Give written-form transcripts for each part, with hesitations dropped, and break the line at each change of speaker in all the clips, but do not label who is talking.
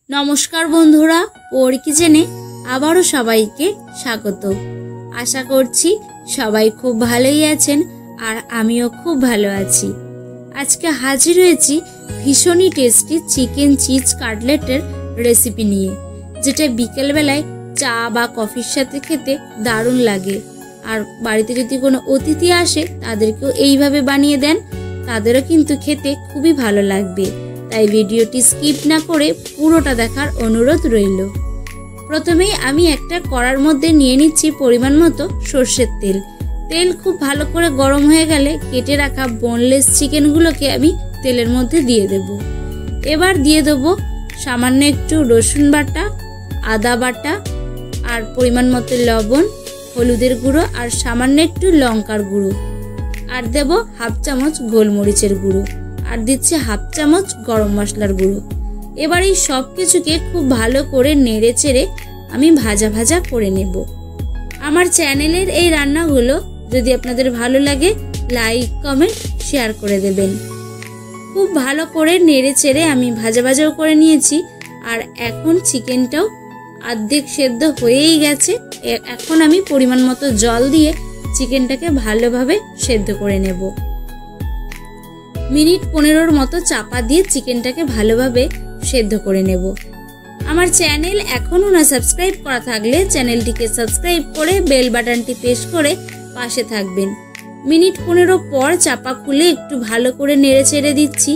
নমস্কার বন্ধুরা, ওর কিচেনে আবারও সবাইকে স্বাগত। আশা করছি সবাই খুব ভালোই আছেন আর আমিও খুব ভালো আছি। আজকে হাজির হয়েছি ভীষণই টেস্টি চিকেন চিজ কাটলেটের রেসিপি নিয়ে, যেটা বিকেলবেলায় চা বা কফির সাথে খেতে দারুণ লাগে। আর বাড়িতে যদি কোনো অতিথি আসে তাদেরকেও এইভাবে বানিয়ে দেন, তাদেরও কিন্তু খেতে খুবই ভালো লাগবে। তাই ভিডিওটি স্কিপ না করে পুরোটা দেখার অনুরোধ রইল। প্রথমেই আমি একটা কড়ার মধ্যে নিয়ে নিচ্ছি পরিমাণ মতো সর্ষের তেল। তেল খুব ভালো করে গরম হয়ে গেলে কেটে রাখা বোনলেস চিকেনগুলোকে আমি তেলের মধ্যে দিয়ে দেব। এবার দিয়ে দেব সামান্য একটু রসুন বাটা, আদা বাটা, আর পরিমাণ মতো লবণ, হলুদের গুঁড়ো আর সামান্য একটু লঙ্কার গুঁড়ো, আর দেব হাফ চামচ গোলমরিচের গুঁড়ো, আর দিচ্ছি হাফ চামচ গরম মশলার গুঁড়ো। এবার এই সব কিছুকে খুব ভালো করে নেড়ে চেড়ে আমি ভাজা ভাজা করে নেব। আমার চ্যানেলের এই রান্নাগুলো যদি আপনাদের ভালো লাগে, লাইক কমেন্ট শেয়ার করে দেবেন। খুব ভালো করে নেড়ে চেড়ে আমি ভাজা ভাজাও করে নিয়েছি। আর এখন চিকেনটাও অর্ধেক সেদ্ধ হয়েই গেছে। এখন আমি পরিমাণ মতো জল দিয়ে চিকেনটাকে ভালোভাবে সেদ্ধ করে নেব। মিনিট 15 মতো চাপা দিয়ে চিকেনটাকে ভালোভাবে সেদ্ধ করে নেব। আমার চ্যানেল এখনও না সাবস্ক্রাইব করা থাকলে চ্যানেলটিকে সাবস্ক্রাইব করে বেল বাটনটি প্রেস করে পাশে থাকবেন। মিনিট 15 পর চাপা খুলে একটু ভালো করে নেড়ে চেড়ে দিচ্ছি।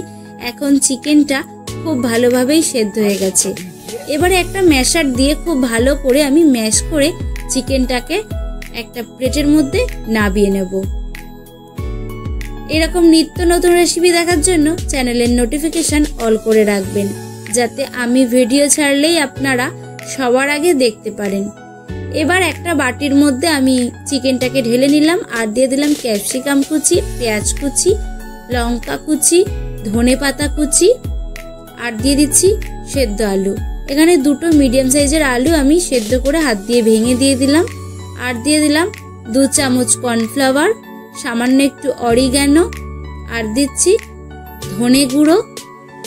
এখন চিকেনটা খুব ভালোভাবেই সেদ্ধ হয়ে গেছে। এবারে একটা ম্যাশার দিয়ে খুব ভালো করে আমি ম্যাশ করে চিকেনটাকে একটা প্লেটের মধ্যে নামিয়ে নেব। এরকম নিত্য নতুন রেসিপি দেখার জন্য চ্যানেলের নোটিফিকেশন অল করে রাখবেন, যাতে আমি ভিডিও ছাড়লেই আপনারা সবার আগে দেখতে পারেন। এবার একটা বাটির মধ্যে আমি চিকেনটাকে ঢেলে নিলাম আর দিয়ে দিলাম ক্যাপসিকাম কুচি, পেঁয়াজ কুচি, লঙ্কা কুচি, ধনে পাতা কুচি, আর দিয়ে দিচ্ছি সেদ্ধ আলু। এখানে দুটো মিডিয়াম সাইজের আলু আমি সেদ্ধ করে হাত দিয়ে ভেঙে দিয়ে দিলাম। আর দিয়ে দিলাম 2 চামচ কর্নফ্লাওয়ার, সামান্য একটু অরিগ্যানো, আর দিচ্ছি ধনে গুঁড়ো,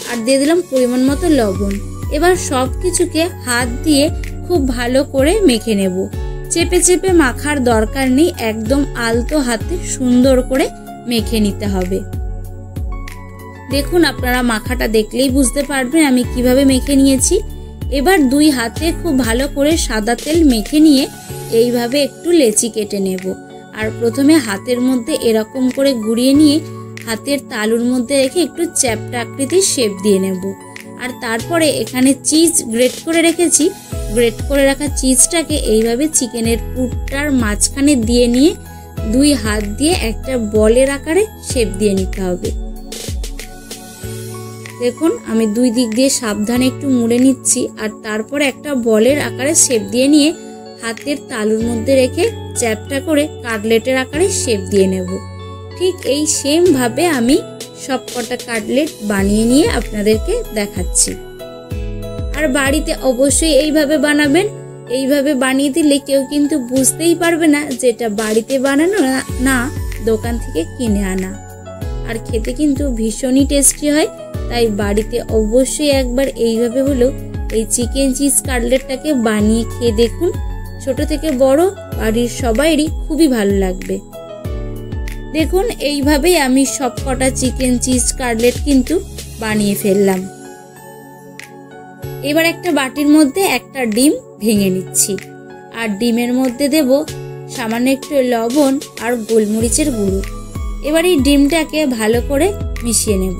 আর দিয়ে দিলাম পরিমাণ মতো লবণ। এবার সব কিছুকে হাত দিয়ে খুব ভালো করে মেখে নেব। চেপে চেপে মাখার দরকার নেই, একদম আলতো হাতে সুন্দর করে মেখে নিতে হবে। দেখুন, আপনারা মাখাটা দেখলেই বুঝতে পারবেন আমি কিভাবে মেখে নিয়েছি। এবার 2 হাতে খুব ভালো করে সাদা তেল মেখে নিয়ে এইভাবে একটু লেচি কেটে নেব। আর প্রথমে হাতের মধ্যে এরকম করে ঘুরিয়ে নিয়ে হাতের তালুর মধ্যে রেখে একটু চ্যাপ্টা আকৃতির শেপ দিয়ে নেব। আর তারপরে এখানে চিজ গ্রেট করে রেখেছি। গ্রেট করে রাখা চিজটাকে এইভাবে চিকেনের পুরটার মাঝখানে দিয়ে নিয়ে 2 হাত দিয়ে একটা বলের আকারে শেপ দিয়ে নিতে হবে। দেখুন, আমি 2 দিক দিয়ে সাবধানে একটু মুড়ে নিচ্ছি। আর তারপরে একটা বলের আকারে শেপ দিয়ে নিয়ে হাতের তালুর মধ্যে রেখে চ্যাপটা করে কাটলেটের আকারে শেপ দিয়ে নেব। ঠিক এই সেম ভাবে আমি সব কটা কাটলেট বানিয়ে নিয়ে আপনাদেরকে দেখাচ্ছি। আর বাড়িতে অবশ্যই এইভাবে বানাবেন। এইভাবে বানিয়ে দিলে কেউ কিন্তু বুঝতেই পারবে না যে এটা বাড়িতে বানানো না দোকান থেকে কিনে আনা। আর খেতে কিন্তু ভীষণই টেস্টি হয়। তাই বাড়িতে অবশ্যই একবার এইভাবে হলেও এই চিকেন চিজ কাটলেটটাকে বানিয়ে খেয়ে দেখুন। ছোট থেকে বড় বাড়ির সবাইরই খুবই ভালো লাগবে। দেখুন, এইভাবেই আমি সব কটা চিকেন চিজ কাটলেট কিন্তু বানিয়ে ফেললাম। এবার একটা বাটির মধ্যে একটা ডিম ভেঙে নিচ্ছি। আর ডিমের মধ্যে দেব সামান্য একটু লবণ আর গোলমরিচের গুঁড়ো। এবার এই ডিমটাকে ভালো করে মিশিয়ে নেব।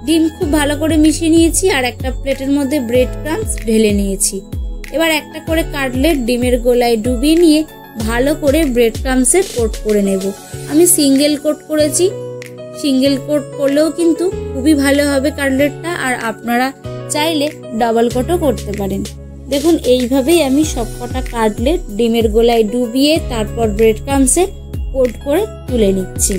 ডিম খুব ভালো করে মিশিয়ে নিয়েছি। আর একটা প্লেটের মধ্যে ব্রেড ক্রাম্বস ঢেলে নিয়েছি। এবার একটা করে কাটলেট ডিমের গোলায় ডুবিয়ে নিয়ে ভালো করে ব্রেড ক্রাম্বসে কোট করে নেব। আমি সিঙ্গেল কোট করেছি। সিঙ্গেল কোট করলেও কিন্তু খুবই ভালো হবে কাটলেটটা। আর আপনারা চাইলে ডাবল কোটও করতে পারেন। দেখুন, এইভাবেই আমি সব কটা কাটলেট ডিমের গোলায় ডুবিয়ে তারপর ব্রেড ক্রাম্বসে কোট করে তুলে নিচ্ছি।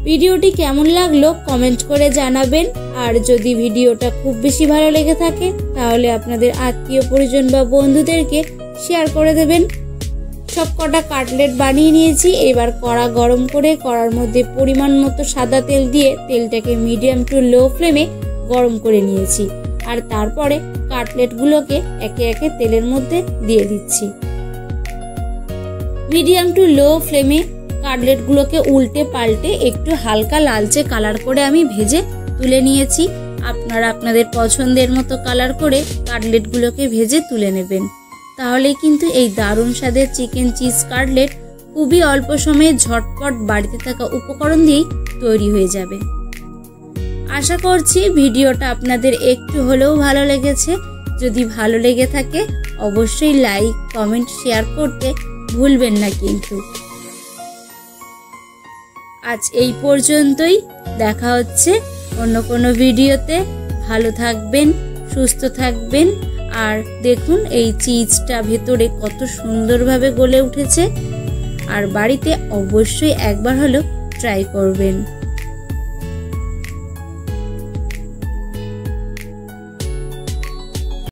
ভিডিওটি কেমন লাগলো কমেন্ট করে জানাবেন। আর যদি ভিডিওটা খুব বেশি ভালো লেগে থাকে তাহলে আপনাদের আত্মীয় পরিজন বা বন্ধুদেরকে শেয়ার করে দেবেন। সব কটা কাটলেট বানিয়ে নিয়েছি। এবার কড়া গরম করে কড়ার মধ্যে পরিমাণ মতো সাদা তেল দিয়ে তেলটাকে মিডিয়াম টু লো ফ্লেমে গরম করে নিয়েছি। আর তারপরে কাটলেটগুলোকে একে একে তেলের মধ্যে দিয়ে দিচ্ছি। মিডিয়াম টু লো ফ্লেমে কাটলেটগুলোকে উল্টে পাল্টে একটু হালকা লালচে কালার করে আমি ভেজে তুলে নিয়েছি। আপনারা আপনাদের পছন্দের মতো কালার করে কাটলেটগুলোকে ভেজে তুলে নেবেন। তাহলে কিন্তু এই দারুণ স্বাদের চিকেন চিজ কাটলেট খুবই অল্প সময়ে ঝটপট বাড়িতে থাকা উপকরণ দিয়েই তৈরি হয়ে যাবে। আশা করছি ভিডিওটা আপনাদের একটু হলেও ভালো লেগেছে। যদি ভালো লেগে থাকে অবশ্যই লাইক, কমেন্ট, শেয়ার করতে ভুলবেন না কিন্তু। আজ এই পর্যন্তই, দেখা হচ্ছে অন্য কোনো ভিডিওতে। ভালো থাকবেন, সুস্থ থাকবেন। আর দেখুন এই চিজটা ভেতরে কত সুন্দরভাবে গলে উঠেছে। আর বাড়িতে অবশ্যই একবার হলেও ট্রাই করবেন।